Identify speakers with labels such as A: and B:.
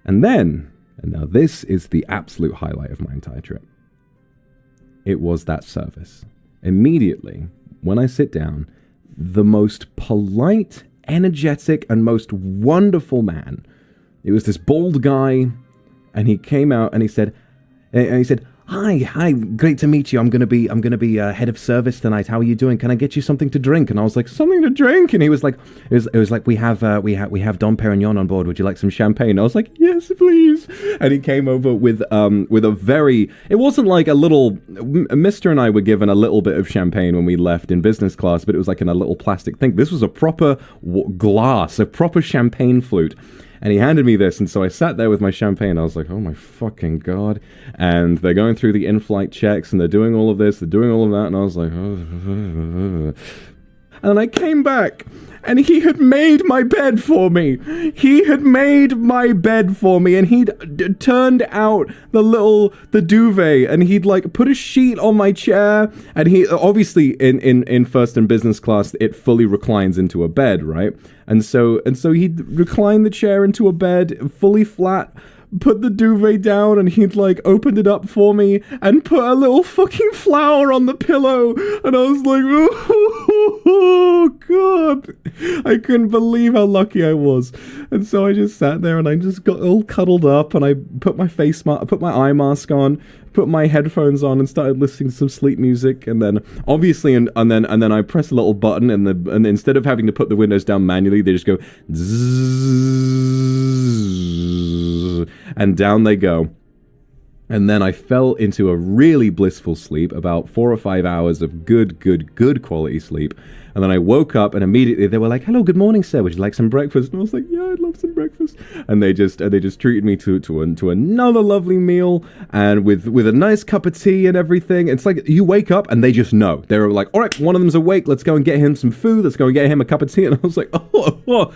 A: And then, and now this is the absolute highlight of my entire trip. It was that service. Immediately, when I sit down, the most polite, energetic, and most wonderful man. It was this bald guy, and he came out and he said, Hi, great to meet you. I'm gonna be head of service tonight. How are you doing? Can I get you something to drink? And I was like, something to drink? And he was like, it was like we have Dom Perignon on board. Would you like some champagne? I was like, yes, please. And he came over with a very, it wasn't like a little, Mr. and I were given a little bit of champagne when we left in business class, but it was like in a little plastic thing. This was a proper glass, a proper champagne flute. And he handed me this, and so I sat there with my champagne. I was like, oh my fucking God. And they're going through the in-flight checks, and they're doing all of this, they're doing all of that, and I was like, oh. And I came back, and he had made my bed for me. He had made my bed for me, and he'd turned out the duvet, and he'd like put a sheet on my chair, and he obviously in first and business class it fully reclines into a bed, right? And so he'd recline the chair into a bed fully flat, put the duvet down, and he'd like opened it up for me and put a little fucking flower on the pillow, and I was like, oh God, I couldn't believe how lucky I was. And so I just sat there and I just got all cuddled up, and I put my eye mask on, put my headphones on, and started listening to some sleep music. And then obviously and then I press a little button, and instead of having to put the windows down manually, they just go zzzz, and down they go. And then I fell into a really blissful sleep, about 4 or 5 hours of good quality sleep. And then I woke up, and immediately they were like, hello, good morning, sir. Would you like some breakfast? And I was like, yeah, I'd love some breakfast. And they just treated me to another lovely meal, and with a nice cup of tea and everything. It's like you wake up and they just know. They were like, all right, one of them's awake. Let's go and get him some food. Let's go and get him a cup of tea. And I was like, oh.